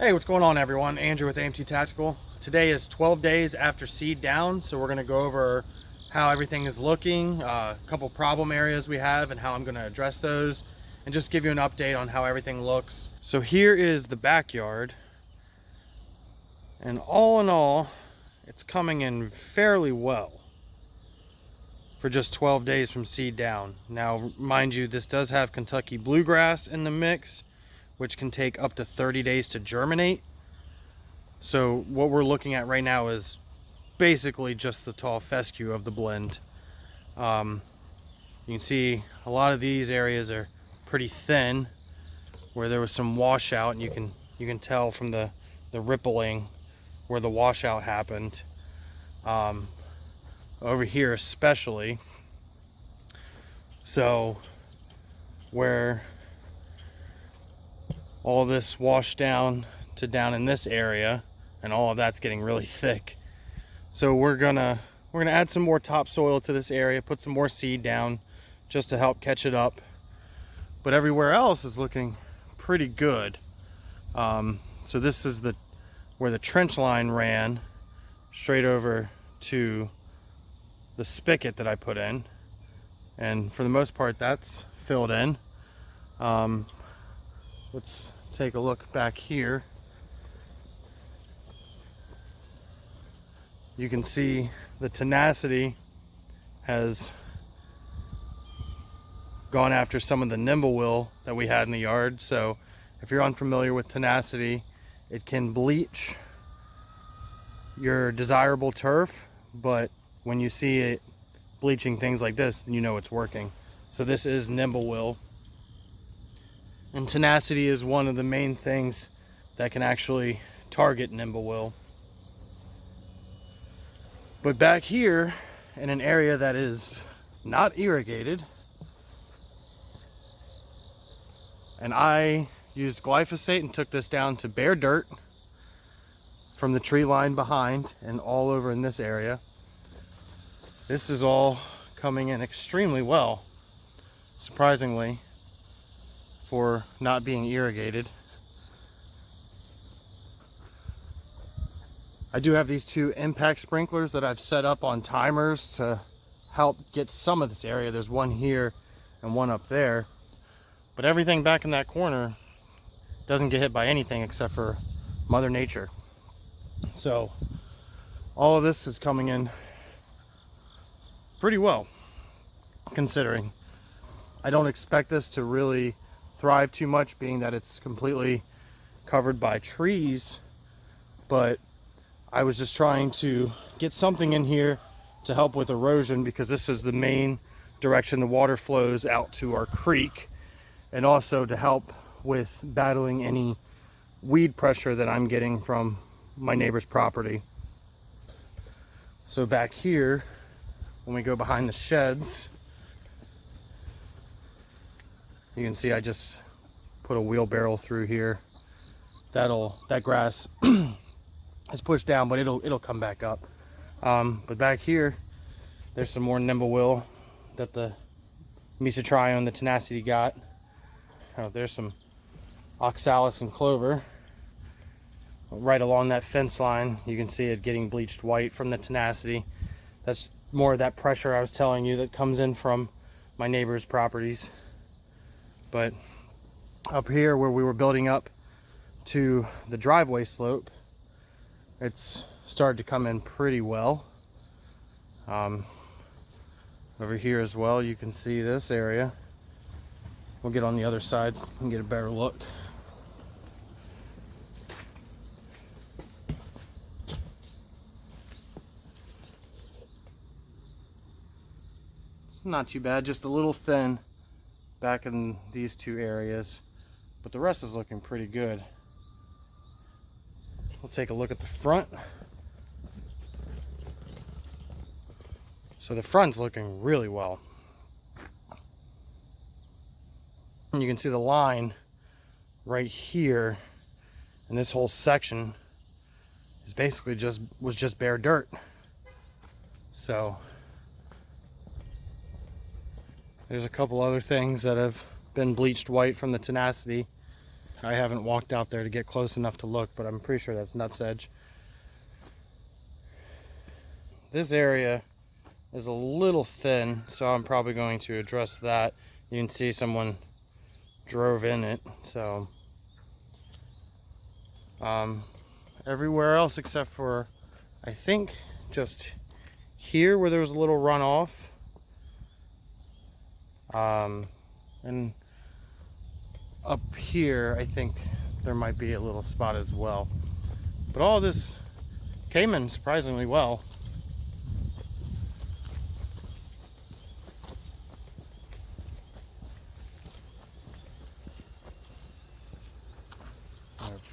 Hey, what's going on everyone? Andrew with AMT Tactical. Today is 12 days after seed down, so we're going to go over how everything is looking, a couple problem areas we have and how I'm going to address those, and just give you an update on how everything looks. So here is the backyard, and all in all, it's coming in fairly well for just 12 days from seed down. Now, mind you, this does have Kentucky bluegrass in the mix, which can take up to 30 days to germinate. So what we're looking at right now is basically just the tall fescue of the blend. You can see a lot of these areas are pretty thin, where there was some washout, and you can tell from the rippling where the washout happened. Over here especially. So where all this washed down to down in this area, and all of that's getting really thick. So we're gonna add some more topsoil to this area, put some more seed down just to help catch it up. But everywhere else is looking pretty good. So this is where the trench line ran straight over to the spigot that I put in, and for the most part that's filled in. Let's take a look back here. You can see the tenacity has gone after some of the nimblewill that we had in the yard. So if you're unfamiliar with tenacity, it can bleach your desirable turf, but when you see it bleaching things like this, then you know it's working. So this is nimblewill. And tenacity is one of the main things that can actually target nimblewill. But back here, in an area that is not irrigated, and I used glyphosate and took this down to bare dirt from the tree line behind and all over in this area. This is all coming in extremely well, surprisingly, for not being irrigated. I do have these two impact sprinklers that I've set up on timers to help get some of this area. There's one here and one up there, but everything back in that corner doesn't get hit by anything except for Mother Nature. So all of this is coming in pretty well, considering. I don't expect this to really thrive too much, being that it's completely covered by trees, but I was just trying to get something in here to help with erosion, because this is the main direction the water flows out to our creek, and also to help with battling any weed pressure that I'm getting from my neighbor's property. So back here, when we go behind the sheds, you can see I just put a wheelbarrow through here. That grass is pushed down, but it'll come back up. But back here, there's some more nimblewill that the mesotrione and the tenacity got. There's some oxalis and clover right along that fence line. You can see it getting bleached white from the tenacity. That's more of that pressure I was telling you that comes in from my neighbor's properties. But up here where we were building up to the driveway slope, it's started to come in pretty well. Over here as well, you can see this area. We'll get on the other side and get a better look. Not too bad, just a little thin back in these two areas, but the rest is looking pretty good. We'll take a look at the front. So the front's looking really well. And you can see the line right here, and this whole section is basically just bare dirt. So there's a couple other things that have been bleached white from the tenacity. I haven't walked out there to get close enough to look, but I'm pretty sure that's Nuts Edge. This area is a little thin, so I'm probably going to address that. You can see someone drove in it, so everywhere else except for, I think, just here where there was a little runoff, and up here I think there might be a little spot as well, but all this came in surprisingly well.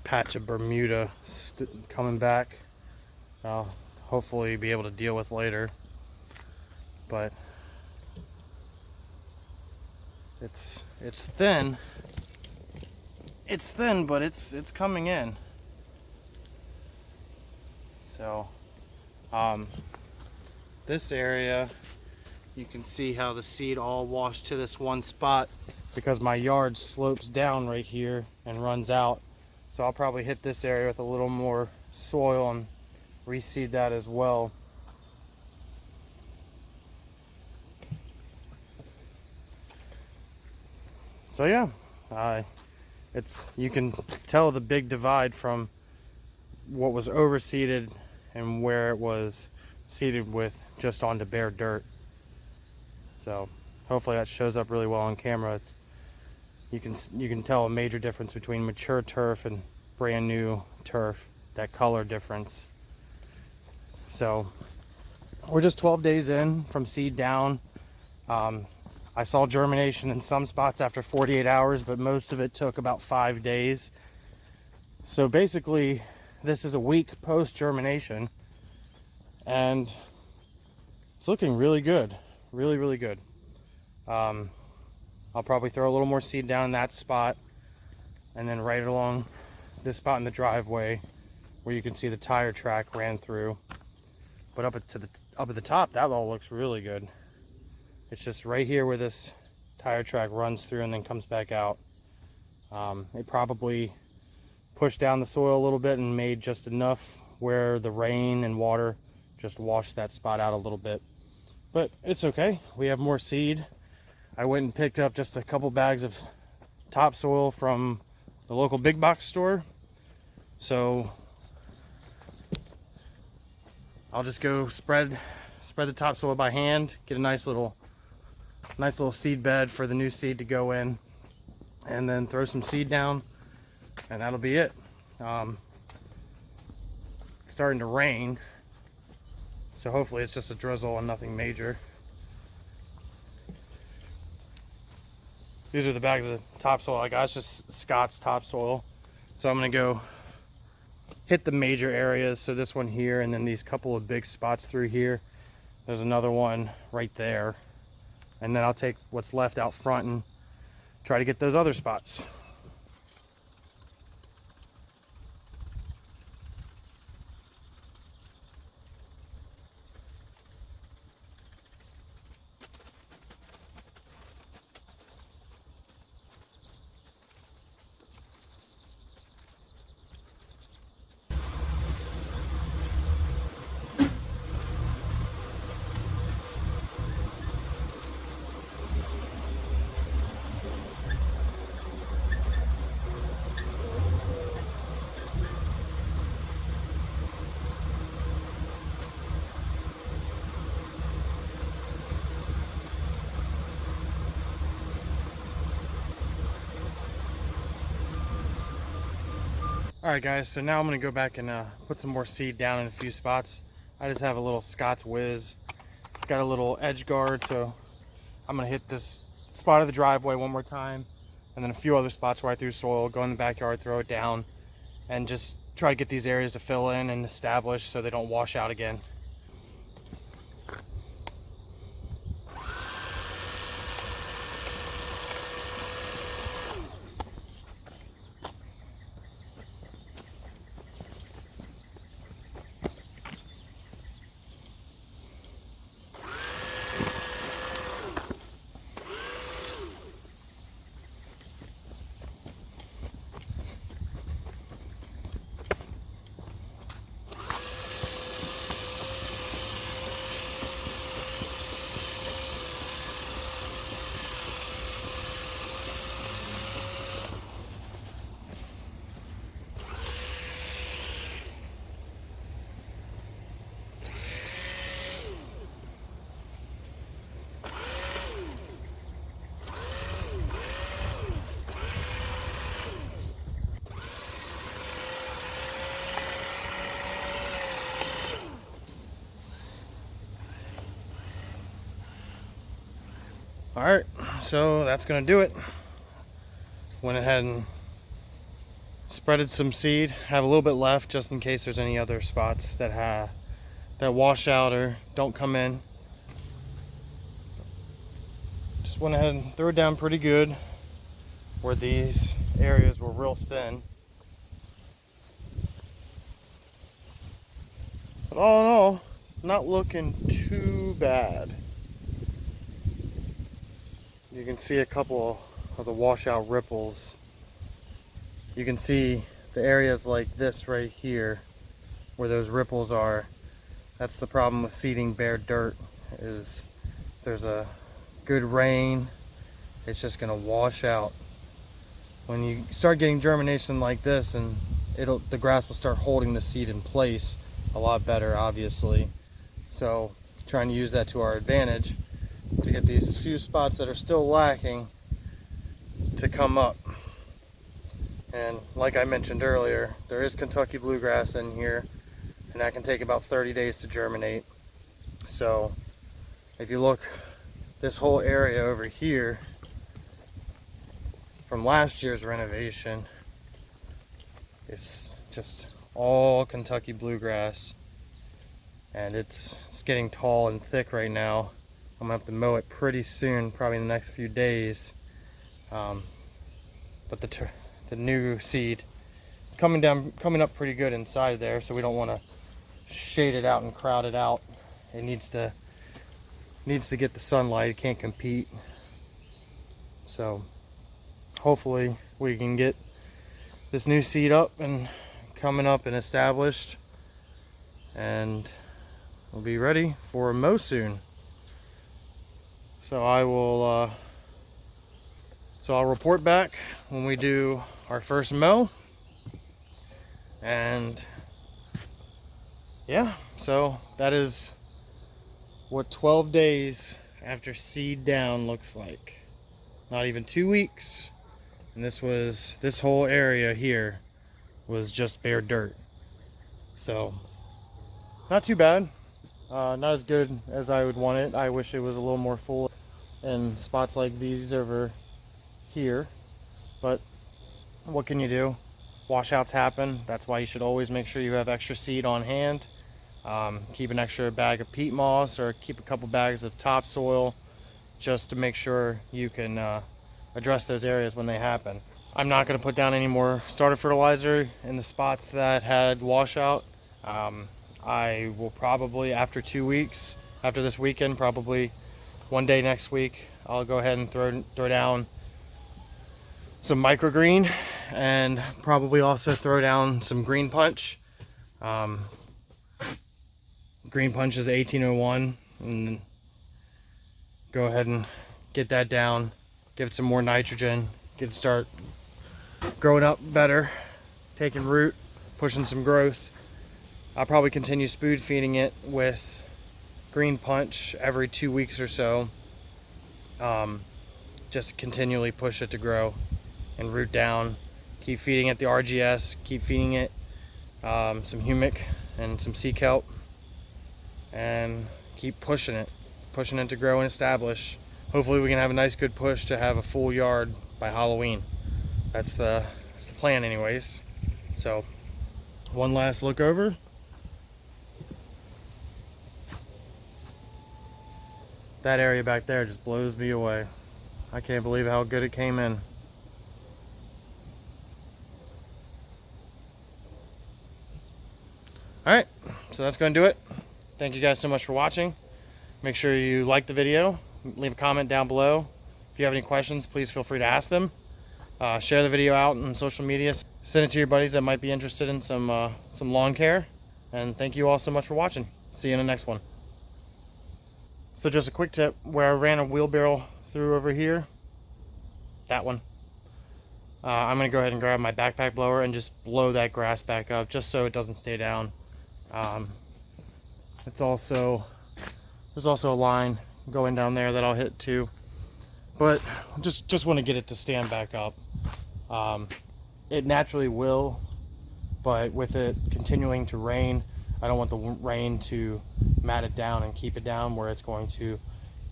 Patch of Bermuda coming back. I'll hopefully be able to deal with later, but it's thin. It's thin, but it's coming in. So this area, you can see how the seed all washed to this one spot because my yard slopes down right here and runs out. So I'll probably hit this area with a little more soil and reseed that as well. So yeah, you can tell the big divide from what was overseeded and where it was seeded with just onto bare dirt. So hopefully that shows up really well on camera. You can tell a major difference between mature turf and brand new turf, that color difference. So we're just 12 days in from seed down. I saw germination in some spots after 48 hours, but most of it took about 5 days. So basically this is a week post germination, and it's looking really good, really good. I'll probably throw a little more seed down in that spot, and then right along this spot in the driveway where you can see the tire track ran through. But up at the top, that all looks really good. It's just right here where this tire track runs through and then comes back out. It probably pushed down the soil a little bit and made just enough where the rain and water just washed that spot out a little bit. But it's okay, we have more seed. I went and picked up just a couple bags of topsoil from the local big box store. So I'll just go spread the topsoil by hand, get a nice little seed bed for the new seed to go in, and then throw some seed down, and that'll be it. It's starting to rain, so hopefully it's just a drizzle and nothing major. These are the bags of topsoil I got. It's just Scott's topsoil. So I'm gonna go hit the major areas. So this one here, and then these couple of big spots through here. There's another one right there. And then I'll take what's left out front and try to get those other spots. Alright guys, so now I'm going to go back and put some more seed down in a few spots. I just have a little Scott's Whiz. It's got a little edge guard, so I'm going to hit this spot of the driveway one more time, and then a few other spots where I threw soil, go in the backyard, throw it down, and just try to get these areas to fill in and establish so they don't wash out again. Alright, so that's going to do it. Went ahead and spreaded some seed. Have a little bit left just in case there's any other spots that wash out or don't come in. Just went ahead and threw it down pretty good where these areas were real thin. But all in all, not looking too bad. You can see a couple of the washout ripples. You can see the areas like this right here where those ripples are. That's the problem with seeding bare dirt, is if there's a good rain, it's just gonna wash out. When you start getting germination like this, and the grass will start holding the seed in place a lot better, obviously. So trying to use that to our advantage to get these few spots that are still lacking to come up. And like I mentioned earlier, there is Kentucky bluegrass in here, and that can take about 30 days to germinate. So if you look, this whole area over here from last year's renovation, it's just all Kentucky bluegrass, and it's getting tall and thick right now. I'm gonna have to mow it pretty soon, probably in the next few days. But the new seed is coming up pretty good inside there, so we don't want to shade it out and crowd it out. It needs to get the sunlight. It can't compete. So hopefully we can get this new seed up and coming up and established, and we'll be ready for a mow soon. So I'll report back when we do our first mow. And yeah, so that is what 12 days after seed down looks like. Not even 2 weeks, and this whole area here was just bare dirt. So not too bad. Not as good as I would want it. I wish it was a little more full in spots like these over here, but what can you do? Washouts happen. That's why you should always make sure you have extra seed on hand. Keep an extra bag of peat moss, or keep a couple bags of topsoil, just to make sure you can address those areas when they happen. I'm not going to put down any more starter fertilizer in the spots that had washout. I will probably, after 2 weeks, after this weekend, probably one day next week, I'll go ahead and throw down some microgreen, and probably also throw down some green punch. Green punch is 1801, and go ahead and get that down, give it some more nitrogen, get it start growing up better, taking root, pushing some growth. I'll probably continue spoon feeding it with green punch every 2 weeks or so, just continually push it to grow and root down. Keep feeding it the RGS, keep feeding it some humic and some sea kelp, and keep pushing it to grow and establish. Hopefully we can have a nice good push to have a full yard by Halloween. That's the plan anyways. So one last look over. That area back there just blows me away. I can't believe how good it came in. Alright, so that's going to do it. Thank you guys so much for watching. Make sure you like the video, leave a comment down below. If you have any questions, please feel free to ask them. Share the video out on social media. Send it to your buddies that might be interested in some lawn care. And thank you all so much for watching. See you in the next one. So just a quick tip, where I ran a wheelbarrow through over here, that one, I'm going to go ahead and grab my backpack blower and just blow that grass back up, just so it doesn't stay down. There's also a line going down there that I'll hit too, but just want to get it to stand back up. It naturally will, but with it continuing to rain, I don't want the rain to mat it down and keep it down where it's going to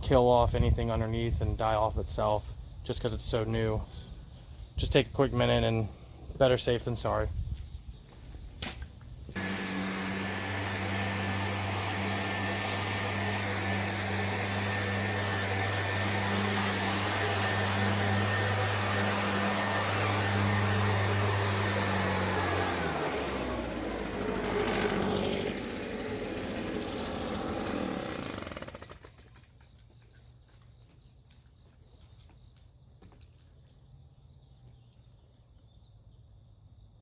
kill off anything underneath and die off itself just because it's so new. Just take a quick minute, and better safe than sorry.